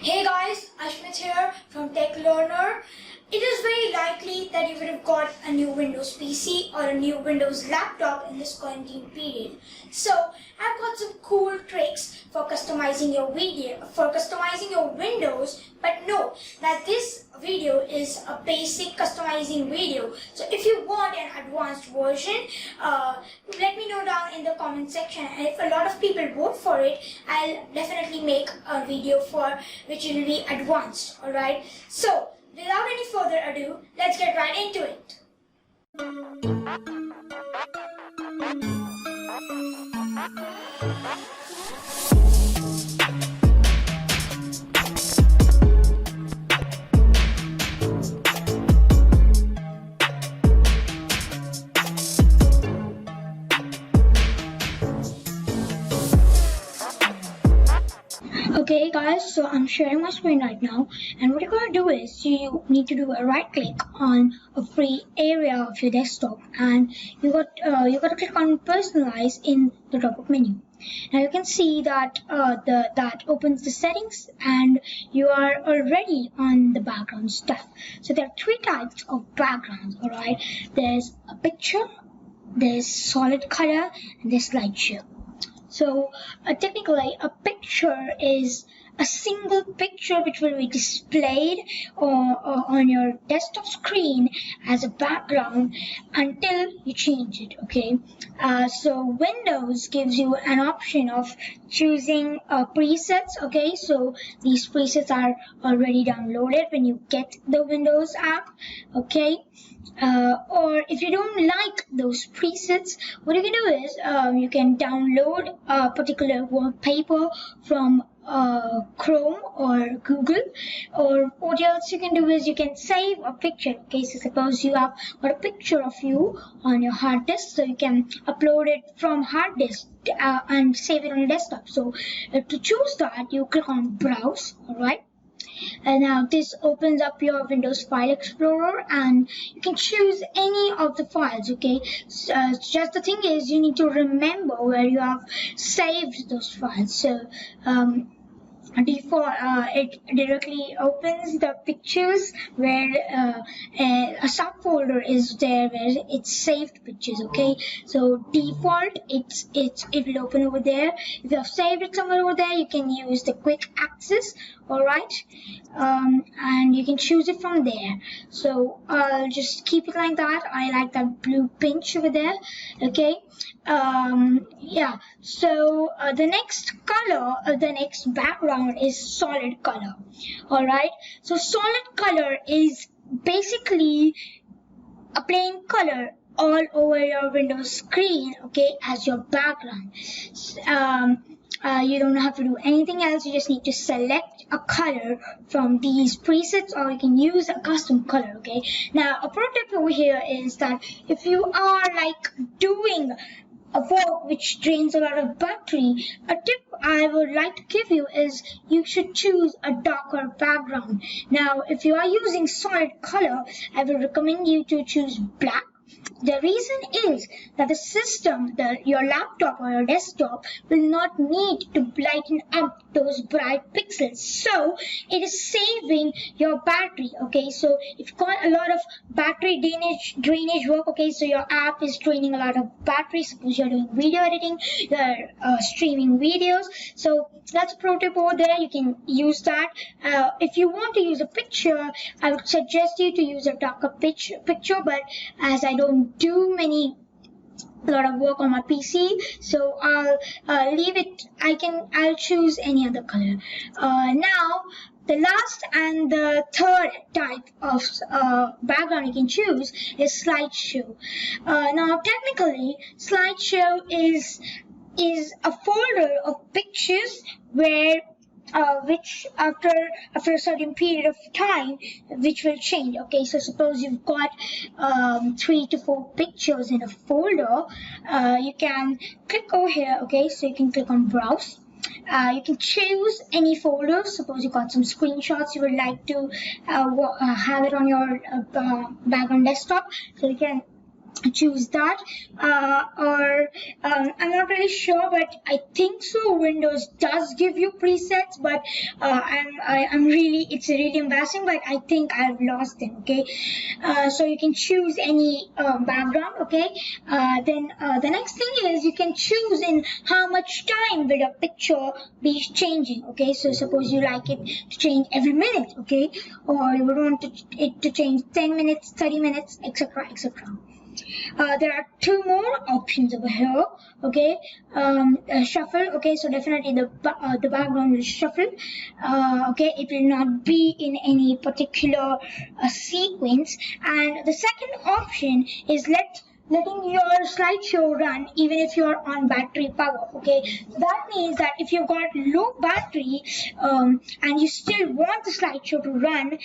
Hey guys, Ashmit here from Tech Learner. It is very likely that you would have got a new Windows PC or a new Windows laptop in this quarantine period. So I've got some cool tricks for customizing your Windows. But know that this video is a basic customizing video. So if you want an advanced version, let me know down in the comment section. And if a lot of people vote for it, I'll definitely make a video for which will be advanced. Alright. So without any further ado, let's get right into it. Okay guys, so I'm sharing my screen right now, and what you're gonna do is you need to do a right click on a free area of your desktop, and you got to click on personalize in the drop-up menu. Now you can see that that opens the settings, and you are already on the background stuff. So there are three types of backgrounds. All right, there's a picture, there's solid color, and there's slideshow. So technically a picture is a single picture which will be displayed on your desktop screen as a background until you change it. Okay, so Windows gives you an option of choosing presets. Okay, so these presets are already downloaded when you get the Windows app. Okay, or if you don't like those presets, what you can do is you can download a particular wallpaper from Chrome or Google, or what else you can do is you can save a picture. Okay, so suppose you have got a picture of you on your hard disk, so you can upload it from hard disk and save it on your desktop. So to choose that, you click on browse. All right, and now this opens up your Windows File Explorer, and you can choose any of the files. Okay, so just the thing is you need to remember where you have saved those files. So default it directly opens the pictures where a subfolder is there where it's saved pictures. Okay, so default it will open over there. If you have saved it somewhere over there, you can use the quick access. All right, and you can choose it from there. So I'll just keep it like that. I like that blue pinch over there. Okay, yeah, so the next color, the next background is solid color. All right, so solid color is basically a plain color all over your Windows screen, okay, as your background. You don't have to do anything else. You just need to select a color from these presets, or you can use a custom color. Okay, now a pro tip over here is that if you are like doing a work which drains a lot of battery, a tip I would like to give you is you should choose a darker background. Now if you are using solid color, I will recommend you to choose black. The reason is that the system, your laptop or your desktop, will not need to lighten up those bright pixels. So it is saving your battery. Okay, so if you've got a lot of battery drainage work, okay, so your app is draining a lot of battery. Suppose you're doing video editing, you're streaming videos. So that's a pro tip over there. You can use that. If you want to use a picture, I would suggest you to use a darker picture, but as I don't do a lot of work on my PC, so I'll leave it. I'll choose any other color. Now the last and the third type of background you can choose is slideshow. Now technically slideshow is a folder of pictures where which after a certain period of time which will change. Okay, so suppose you've got 3 to 4 pictures in a folder, you can click over here. Okay, so you can click on browse. You can choose any folder. Suppose you got some screenshots you would like to have it on your background desktop, so you can choose that, or I'm not really sure, but I think so Windows does give you presets, but I'm really, it's really embarrassing, but I think I've lost them. Okay, so you can choose any background. Okay, then the next thing is you can choose in how much time will a picture be changing. Okay, so suppose you like it to change every minute, okay, or you would want it to change 10 minutes, 30 minutes, etc., etc. There are two more options over here. Okay, shuffle. Okay, so definitely the background will shuffle. Okay, it will not be in any particular sequence. And the second option is letting your slideshow run even if you're on battery power. Okay, so that means that if you've got low battery and you still want the slideshow to run,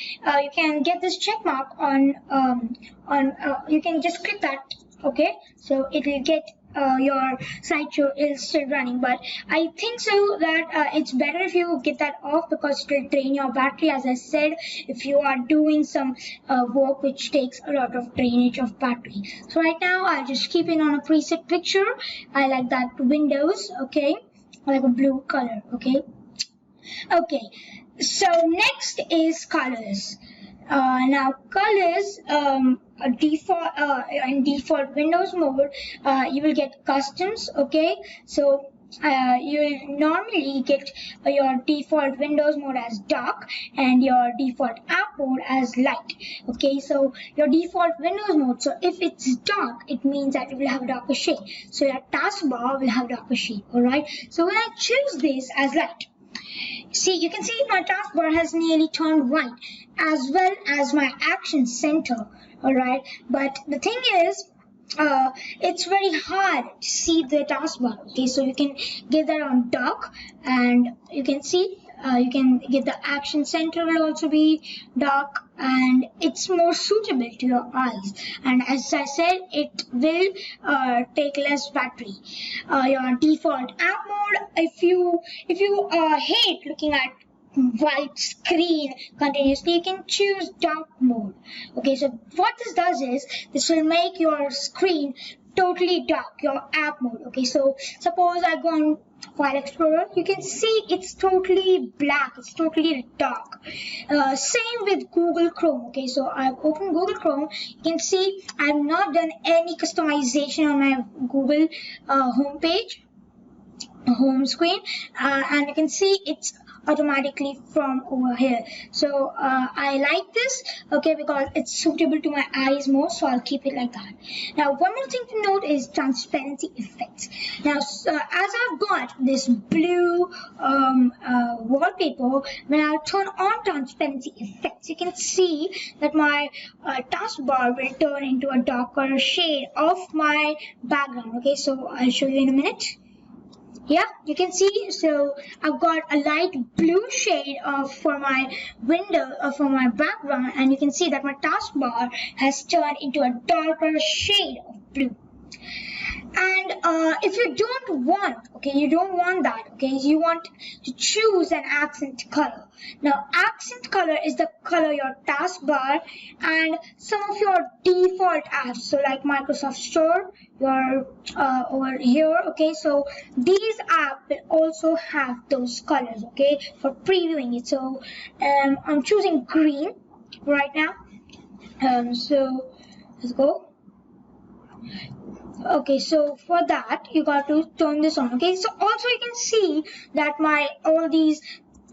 you can get this check mark on you can just click that. Okay, so it will get your slideshow is still running, but I think so that it's better if you get that off, because it will drain your battery, as I said, if you are doing some work which takes a lot of drainage of battery. So right now I'll just keep it on a preset picture. I like that Windows. Okay, I like a blue color. Okay, so next is colors. Now colors, default in default Windows mode, you will get customs. Okay, so you will normally get your default Windows mode as dark and your default app mode as light. Okay, so your default Windows mode, so if it's dark, it means that it will have a darker shade, so your taskbar will have darker shade. All right, so when I choose this as light, see, you can see my taskbar has nearly turned white, as well as my action center. All right, but the thing is, it's very hard to see the taskbar. Okay, so you can get that on dark, and you can see you can get the action center will also be dark, and it's more suitable to your eyes. And as I said, it will take less battery. Your default app mode, if you hate looking at white screen continuously, you can choose dark mode. Okay, so what this does is this will make your screen totally dark, your app mode. Okay, so suppose I go on File Explorer, you can see it's totally black, it's totally dark. Same with Google Chrome. Okay, so I've opened Google Chrome. You can see I've not done any customization on my Google homepage, home screen, and you can see it's automatically from over here. So I like this, okay, because it's suitable to my eyes more, so I'll keep it like that. Now one more thing to note is transparency effects. Now as I've got this blue wallpaper, when I turn on transparency effects, you can see that my taskbar will turn into a darker shade of my background. Okay, so I'll show you in a minute. Yeah, you can see, so I've got a light blue shade for my window, for my background, and you can see that my taskbar has turned into a darker shade of blue. And if you don't want, okay, you don't want that, okay, you want to choose an accent color. Now accent color is the color your taskbar and some of your default apps, so like Microsoft Store, your over here. Okay, so these apps will also have those colors, okay, for previewing it. So I'm choosing green right now. So let's go. Okay, so for that you got to turn this on. Okay, so also you can see that my all these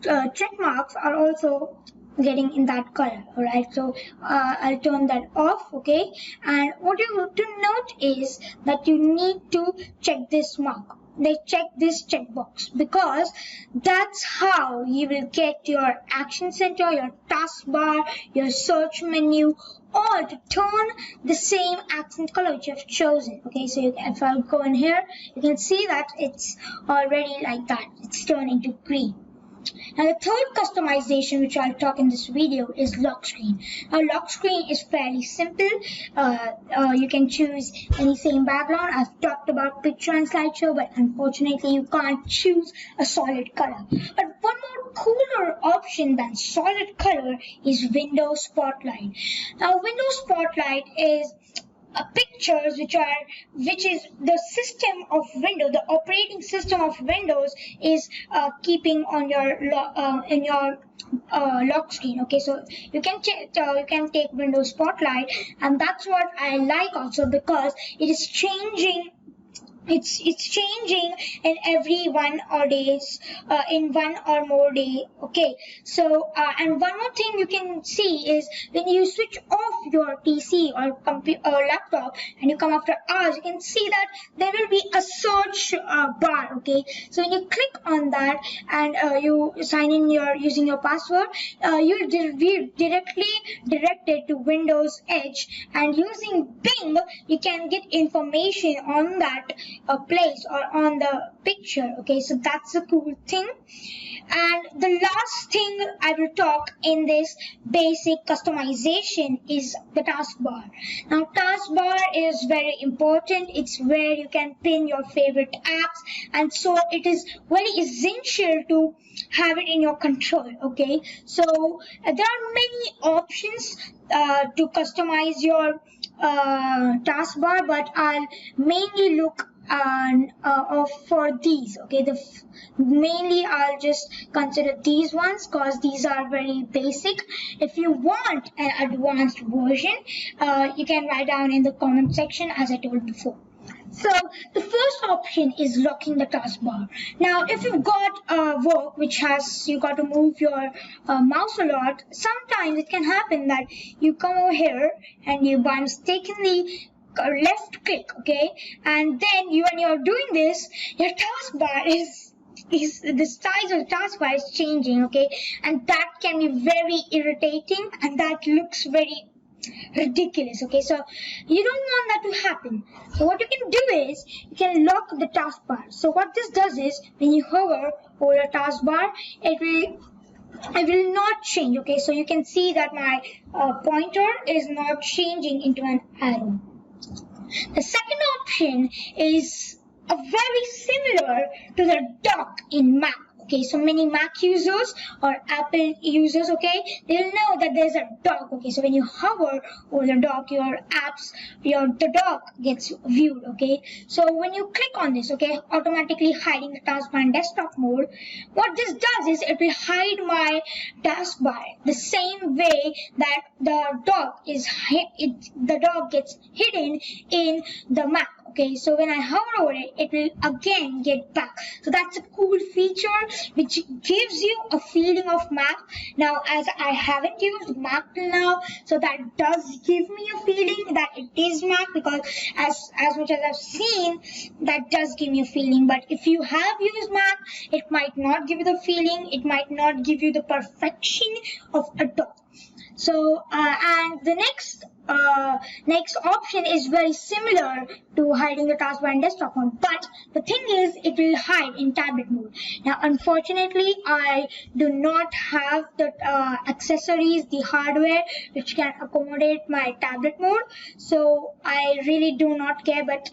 check marks are also getting in that color. All right, so I'll turn that off. Okay, and what you have to note is that you need to check this mark. They check this checkbox, because that's how you will get your action center, your taskbar, your search menu, all to turn the same accent color which you have chosen. Okay, so if I'll go in here, you can see that it's already like that. It's turned into green. Now the third customization which I'll talk in this video is lock screen. Now lock screen is fairly simple. You can choose any same background. I've talked about picture and slideshow, but unfortunately you can't choose a solid color. But one more cooler option than solid color is Windows Spotlight. Now Windows Spotlight is pictures, which is the system of Windows, the operating system of Windows is keeping on your in your lock screen. Okay, so you can take Windows Spotlight, and that's what I like also, because it is changing. It's changing in every 1 or days, in 1 or more day. Okay, so and one more thing you can see is when you switch off your PC or computer or laptop and you come after hours, you can see that there will be a search bar. Okay, so when you click on that and you sign in using your password, you'll be directly directed to Windows Edge, and using Bing you can get information on that place or on the picture. Okay, so that's a cool thing. And the last thing I will talk in this basic customization is the taskbar. Now, taskbar is very important. It's where you can pin your favorite apps, and so it is very essential to have it in your control. Okay, so there are many options to customize your taskbar, but I'll mainly look for these. Okay, mainly I'll just consider these ones because these are very basic. If you want an advanced version, you can write down in the comment section, as I told before. So the first option is locking the taskbar. Now, if you've got work which has you got to move your mouse a lot, sometimes it can happen that you come over here and you by mistakenly left click. Okay, and then when you're doing this, your taskbar is the size of the taskbar is changing. Okay, and that can be very irritating, and that looks very ridiculous. Okay, so you don't want that to happen. So what you can do is you can lock the taskbar. So what this does is when you hover over the taskbar, it will not change. Okay, so you can see that my pointer is not changing into an arrow. The second option is very similar to the dock in Mac. Okay, so many Mac users or Apple users, okay, they'll know that there's a dock. Okay, so when you hover over the dock, your apps, the dock gets viewed. Okay, so when you click on this, okay, automatically hiding the taskbar in desktop mode, what this does is it will hide my taskbar the same way that the dock gets hidden in the Mac. Okay, so when I hover over it, it will again get back. So that's a cool feature which gives you a feeling of Mac. Now, as I haven't used Mac till now, so that does give me a feeling that it is Mac, because as much as I've seen, that does give me a feeling. But if you have used Mac, it might not give you the feeling. It might not give you the perfection of a dock. So and the next option is very similar to hiding the taskbar in desktop mode, but the thing is it will hide in tablet mode. Now, unfortunately, I do not have the accessories, the hardware which can accommodate my tablet mode, so I really do not care. But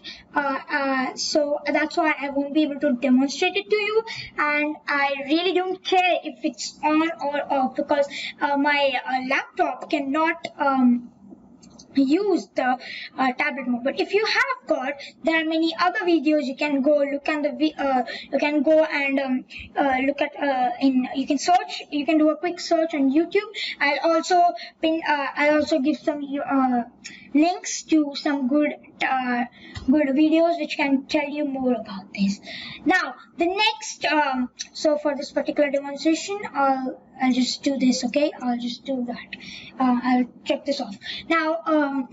so that's why I won't be able to demonstrate it to you, and I really don't care if it's on or off, because my laptop cannot use the tablet mode. But if you have got, there are many other videos you can go look at you can go and look at you can search, you can do a quick search on YouTube. I'll also give some links to some good videos which can tell you more about this. Now, the next so for this particular demonstration, I'll just do this. Okay, I'll just do that. I'll check this off. Now,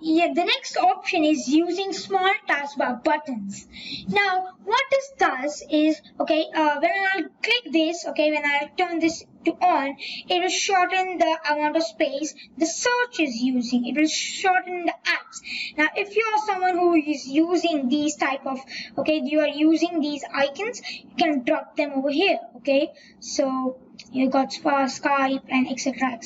yeah, the next option is using small taskbar buttons. Now, what this does is, okay, when I click this, okay, when I turn this to on, it will shorten the amount of space the search is using. It will shorten the apps. Now, if you are someone who is using these type of, okay, you are using these icons, you can drop them over here. Okay, so you got Skype and etc.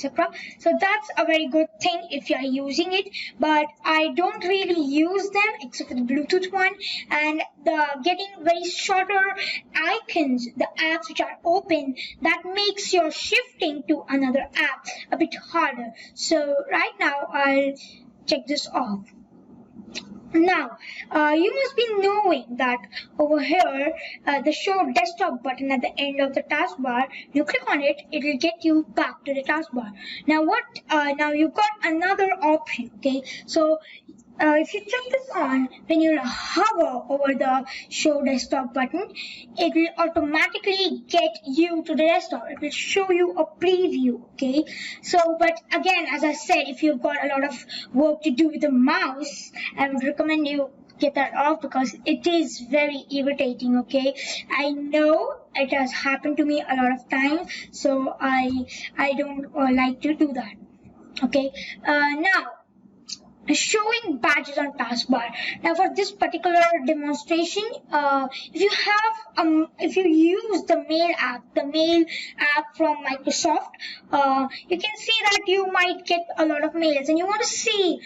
So that's a very good thing if you are using it, but I don't really use them except for the Bluetooth one, and the getting very shorter icons, the apps which are open, that makes your shifting to another app a bit harder. So right now I'll check this off. Now, you must be knowing that over here, the show desktop button at the end of the taskbar, you click on it, it will get you back to the taskbar. Now now you've got another option, okay? So, if you check this on, when you hover over the show desktop button, it will automatically get you to the desktop. It will show you a preview, okay? So, but again, as I said, if you've got a lot of work to do with the mouse, I would recommend you get that off because it is very irritating, okay? I know it has happened to me a lot of times, so I don't like to do that, okay? Now, showing badges on taskbar. Now for this particular demonstration, if you use the mail app from Microsoft, you can see that you might get a lot of mails and you want to see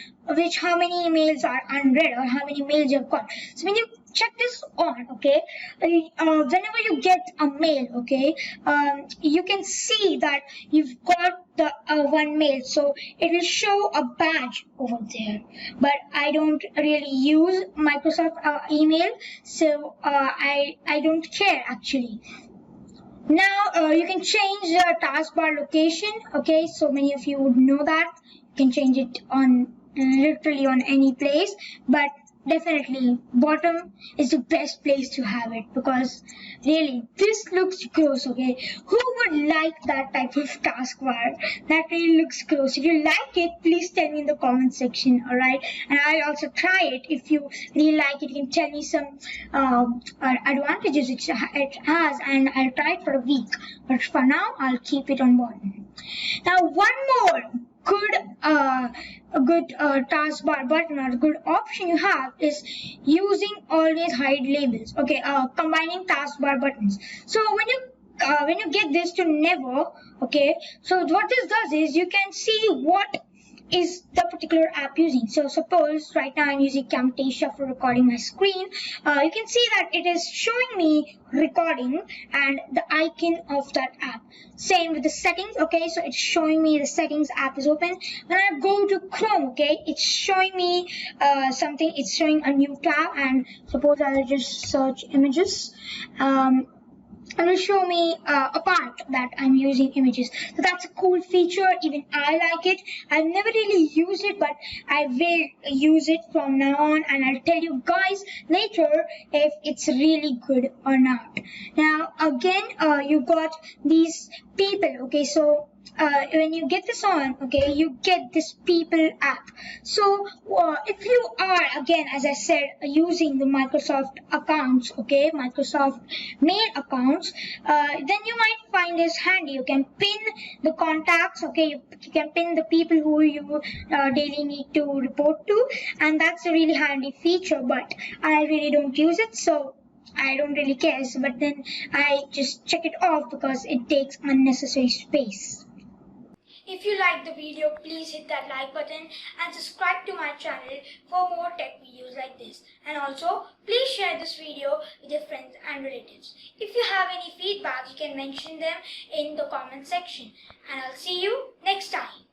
how many emails are unread or how many mails you've got. So when you check this on, okay, whenever you get a mail, okay, you can see that you've got the one mail, so it will show a badge over there. But I don't really use Microsoft email, so I don't care actually. Now you can change the taskbar location, okay, so many of you would know that you can change it on literally on any place, but definitely bottom is the best place to have it because really this looks gross, okay? Who would like that type of taskbar? That really looks gross. If you like it, please tell me in the comment section, alright? And I'll also try it. If you really like it, you can tell me some advantages it has, and I'll try it for a week. But for now, I'll keep it on bottom. Now one more good taskbar button or good option you have is using always hide labels, okay, combining taskbar buttons. So when you get this to never, okay, so what this does is you can see what is the particular app using. So suppose right now I'm using Camtasia for recording my screen. You can see that it is showing me recording and the icon of that app. Same with the settings, okay, so it's showing me the settings app is open. When I go to Chrome, okay, it's showing me something, it's showing a new tab, and suppose I'll just search images. And will show me a part that I'm using images. So that's a cool feature. Even I like it. I've never really used it, but I will use it from now on, and I'll tell you guys later if it's really good or not. Now again, you got these people, okay, so when you get this on, okay, you get this people app. So if you are, again, as I said, using the Microsoft accounts, okay, Microsoft mail accounts, then you might find this handy. You can pin the contacts, okay, you can pin the people who you daily need to report to, and that's a really handy feature, but I really don't use it, so I don't really care. But then I just check it off because it takes unnecessary space. If you liked the video, please hit that like button and subscribe to my channel for more tech videos like this. And also, please share this video with your friends and relatives. If you have any feedback, you can mention them in the comment section. And I'll see you next time.